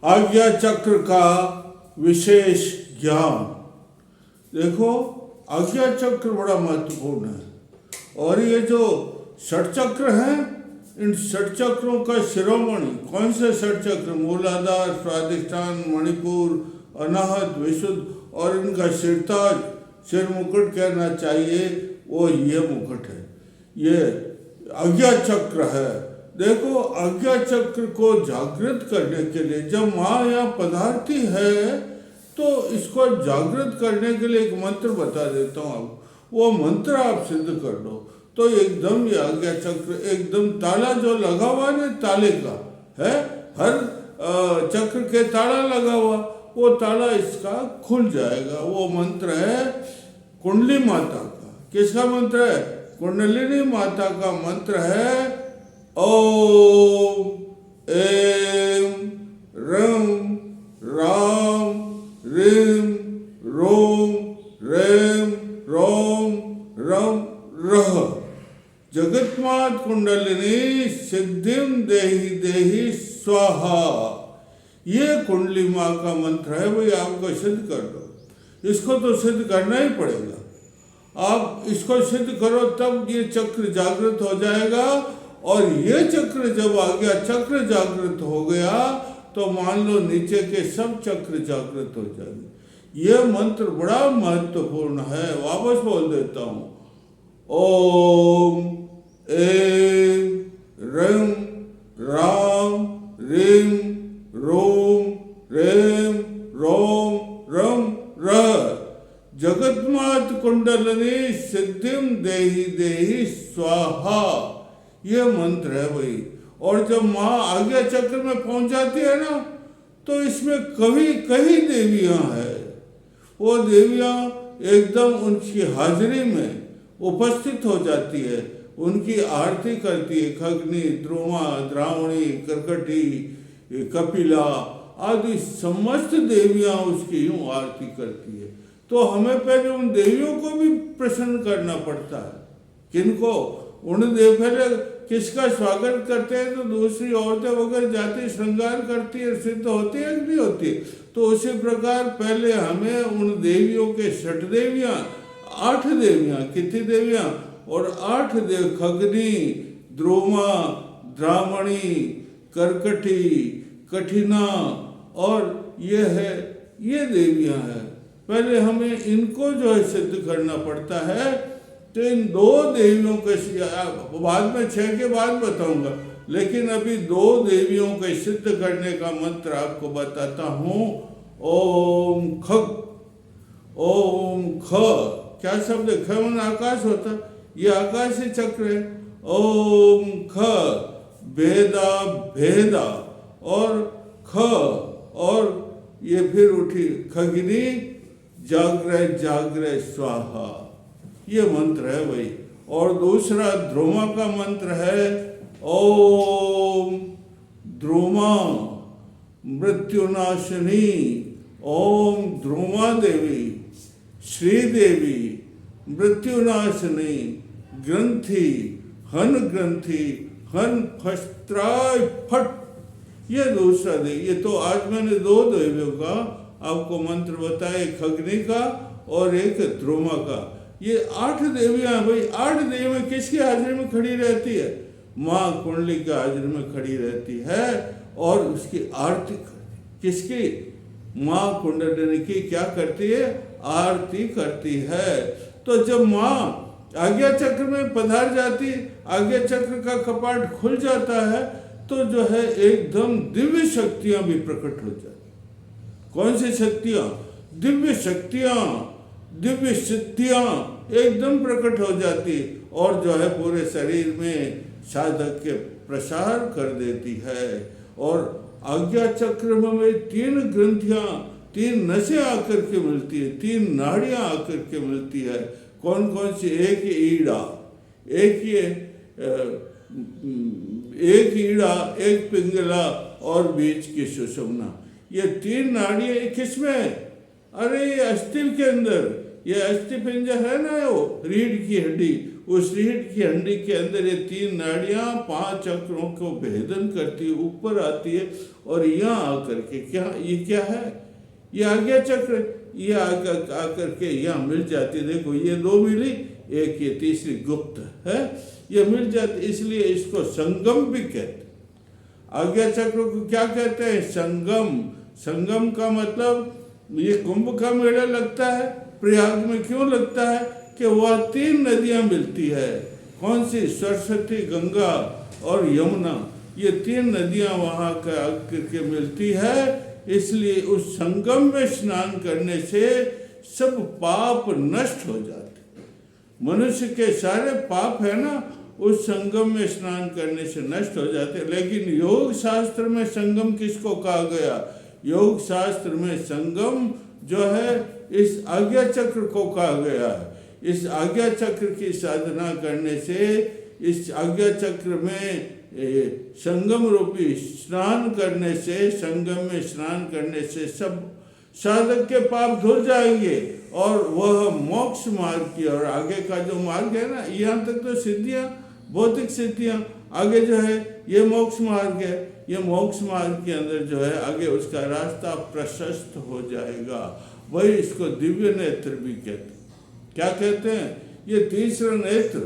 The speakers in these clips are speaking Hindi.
आज्ञा चक्र का विशेष ज्ञान। देखो, आज्ञा चक्र बड़ा महत्वपूर्ण है। और ये जो षट चक्र हैं, इन षट चक्रों का शिरोमणि कौन से षट चक्र? मूलाधार, स्वादिष्ठान, मणिपुर, अनाहत, विशुद्ध, और इनका सिरताज, सिर मुकुट कहना चाहिए, वो ये मुकुट है, ये आज्ञा चक्र है। देखो, आज्ञा चक्र को जागृत करने के लिए जब माँ यहाँ पधारती है तो इसको जागृत करने के लिए एक मंत्र बता देता हूँ आपको। वो मंत्र आप सिद्ध कर दो तो एकदम ये आज्ञा चक्र, एकदम ताला जो लगा हुआ है ताले का है, हर चक्र के ताला लगा हुआ, वो ताला इसका खुल जाएगा। वो मंत्र है कुंडली माता का। किसका मंत्र है? कुंडलिनी माता का मंत्र है ओम एम रम राम रीम रोम रेम रोम रम रह। जगतमात कुंडलिनी सिद्धिम देहि देहि स्वाहा। ये कुंडली माँ का मंत्र है भाई, आपको सिद्ध कर दो। इसको तो सिद्ध करना ही पड़ेगा। आप इसको सिद्ध करो तब ये चक्र जागृत हो जाएगा। और ये चक्र जब आ गया, चक्र जागृत हो गया, तो मान लो नीचे के सब चक्र जागृत हो जाएंगे। ये मंत्र बड़ा महत्वपूर्ण है। वापस बोल देता हूँ, ओम एम रम राम रीम रोम रेम रोम रम रह। जगतमात कुंडलिनी सिद्धिम देहि देहि स्वाहा। ये मंत्र है भाई। और जब माँ आज्ञा चक्र में पहुंच जाती है ना, तो इसमें कई देवियां हैं। वो देवियां एकदम उनकी हाजिरी में उपस्थित हो जाती है, उनकी आरती करती है। खग्नि, द्रुमा, द्रावणी, कर्कटी, कपिला आदि समस्त देवियां उसकी यूं आरती करती है। तो हमें पहले उन देवियों को भी प्रसन्न करना पड़ता है। किनको? उन पहले किसका स्वागत करते हैं तो दूसरी औरतें वगैरह जाति श्रृंगार करती है, सिद्ध होती है कि नहीं होती। तो उसी प्रकार पहले हमें उन देवियों के षट देवियां, 8 देवियां, कितनी देवियां? और 8 देव, खग्नि, द्रोमा, द्रामणी, कर्कटी, कठिना, और ये देवियां हैं। पहले हमें इनको जो है सिद्ध करना पड़ता है। तो इन 2 देवियों के, बाद में 6 के बाद बताऊंगा, लेकिन अभी 2 देवियों के सिद्ध करने का मंत्र आपको बताता हूँ। ओम खग, ओम ख। क्या शब्द है? ख मन आकाश होता, ये आकाशी चक्र है। ओम ख भेदा भेदा, और ख, और ये फिर उठी खग्नि जाग्रह जाग्रह स्वाहा। ये मंत्र है भाई। और दूसरा द्रुमा का मंत्र है ओम द्रुमा मृत्युनाशिनी। ओम द्रुमा देवी, श्रीदेवी, मृत्युनाशिनी, ग्रंथि, हन फस्त्राय फट। ये दूसरा देवी। ये तो आज मैंने 2 देवियों का आपको मंत्र बताया, एक खग्नि का और एक द्रुमा का। ये 8 देवियां भाई। 8 देवियां किसकी हाजिरी में खड़ी रहती है? माँ कुंडली की हाजिरी में खड़ी रहती है और उसकी आरती करती। किसकी? माँ कुंडलिनी की क्या करती है? आरती करती है। तो जब माँ आज्ञा चक्र में पधार जाती, आज्ञा चक्र का कपाट खुल जाता है, तो जो है एकदम दिव्य शक्तियां भी प्रकट हो जाती। कौन सी शक्तियां? दिव्य शक्तियां, दिव्य सिद्धियां एकदम प्रकट हो जाती, और जो है पूरे शरीर में साधक के प्रसार कर देती है। और आज्ञा चक्र में 3 ग्रंथियां, 3 नसें आकर के मिलती है, 3 नाड़ियां आकर के मिलती है। कौन कौन सी? एक ईड़ा, एक ईड़ा, एक पिंगला और बीच की सुषुम्ना। ये 3 नाड़ियां किसमें? अरे ये अस्थि के अंदर, ये अस्थि पिंजर है ना, वो रीढ़ की हड्डी, उस रीढ़ की हड्डी के अंदर ये 3 नाड़ियां 5 चक्रों को भेदन करती है, ऊपर आती है और यहाँ आकर के क्या है, ये आज्ञा चक्र, ये आकर के यहाँ मिल जाती है। देखो ये 2 मिली, एक ये तीसरी गुप्त है, ये मिल जाती, इसलिए इसको संगम भी कहते हैं। आज्ञा चक्र को क्या कहते हैं, संगम। संगम का मतलब ये कुंभ का मेला लगता है प्रयाग में, क्यों लगता है कि वह 3 नदियां मिलती है। कौन सी, सरस्वती, गंगा और यमुना, ये 3 नदियां वहाँ का करके मिलती है। इसलिए उस संगम में स्नान करने से सब पाप नष्ट हो जाते। मनुष्य के सारे पाप है ना, उस संगम में स्नान करने से नष्ट हो जाते। लेकिन योग शास्त्र में संगम किसको कहा गया, योग शास्त्र में संगम जो है इस आज्ञा चक्र को कहा गया है। इस आज्ञा चक्र की साधना करने से, इस आज्ञा चक्र में संगम रूपी स्नान करने से, संगम में स्नान करने से सब साधक के पाप धुल जाएंगे और वह मोक्ष मार्ग की, और आगे का जो मार्ग है ना, यहाँ तक तो सिद्धियाँ, भौतिक सिद्धियाँ, आगे जो है ये मोक्ष मार्ग है। ये मोक्ष मार्ग के अंदर जो है आगे उसका रास्ता प्रशस्त हो जाएगा। वही इसको दिव्य नेत्र भी कहते हैं। क्या कहते हैं, ये तीसरा नेत्र,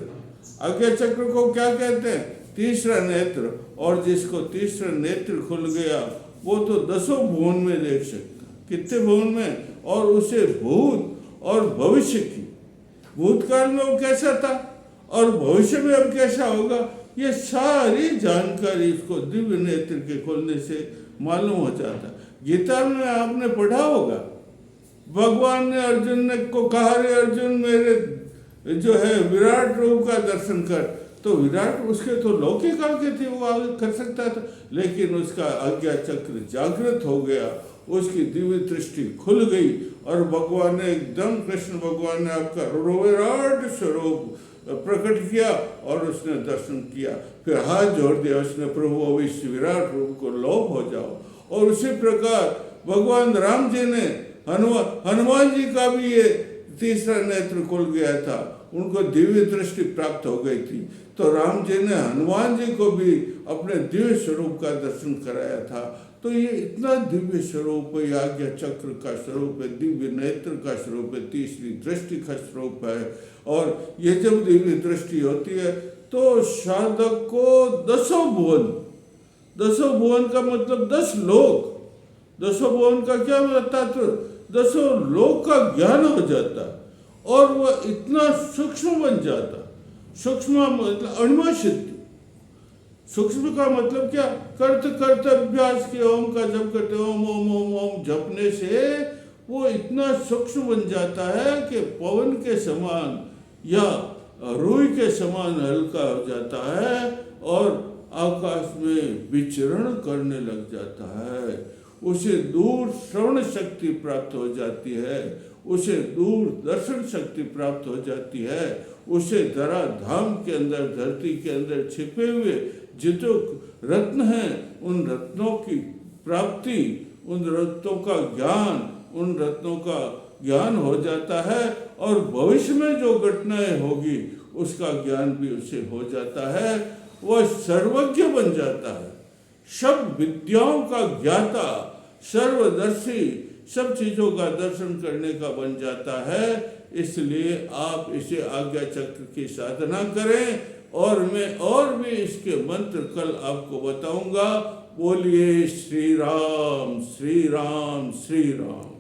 आज्ञा चक्र को क्या कहते हैं, तीसरा नेत्र। और जिसको तीसरा नेत्र खुल गया वो तो 10 भुवन में देख सकता। कितने भुवन में, और उसे भूत और भविष्य की, भूतकाल में वो कैसा था और भविष्य में अब कैसा होगा, ये सारी जानकारी इसको दिव्य नेत्र के खोलने से मालूम हो जाता। गीता में आपने पढ़ा होगा, भगवान ने अर्जुन ने को कहा, रे अर्जुन मेरे जो है विराट रूप का दर्शन कर। तो विराट उसके तो लौकिक आगे थे, वो आगे कर सकता था, लेकिन उसका आज्ञा चक्र जागृत हो गया, उसकी दिव्य दृष्टि खुल गई और भगवान ने एकदम, कृष्ण भगवान ने आपका विराट स्वरूप प्रकट किया और उसने दर्शन किया। फिर हाथ जोड़ दिया उसने, प्रभु अब इस विराट रूप को लोप हो जाओ। और उसी प्रकार भगवान राम जी ने, हनुमान जी का भी ये तीसरा नेत्र खुल गया था, उनको दिव्य दृष्टि प्राप्त हो गई थी। तो राम जी ने हनुमान जी को भी अपने दिव्य स्वरूप का दर्शन कराया था। तो ये इतना दिव्य स्वरूप है, आज्ञा चक्र का स्वरूप है, दिव्य नेत्र का स्वरूप है, तीसरी दृष्टि का स्वरूप है। और ये जब दिव्य दृष्टि होती है तो साधक को 10 भुवन, 10 भुवन का मतलब 10 लोक, 10 भुवन का क्या मतलब, तो 10 लोक का ज्ञान हो जाता और वह इतना सूक्ष्म बन जाता। सूक्ष्म मतलब अणिमा सिद्धि। सूक्ष्म का मतलब क्या, करते अभ्यास के ओम का जप करते, ओम ओम ओम ओम जपने से वो इतना सूक्ष्म बन जाता है कि पवन के समान या रूई के समान हल्का हो जाता है और आकाश में विचरण करने लग जाता है। उसे दूर श्रवण शक्ति प्राप्त हो जाती है, उसे दूर दर्शन शक्ति प्राप्त हो जाती है, उसे धरा धाम के अंदर, धरती के अंदर छिपे हुए जितने रत्न हैं उन रत्नों की प्राप्ति, उन रत्नों का ज्ञान, उन रत्नों का ज्ञान हो जाता है और भविष्य में जो घटनाएं होगी उसका ज्ञान भी उसे हो जाता है। वह सर्वज्ञ बन जाता है, सब विद्याओं का ज्ञाता, सर्वदर्शी, सब चीजों का दर्शन करने का बन जाता है। इसलिए आप इसे आज्ञा चक्र की साधना करें और मैं और भी इसके मंत्र कल आपको बताऊंगा। बोलिए श्री राम श्री राम श्री राम।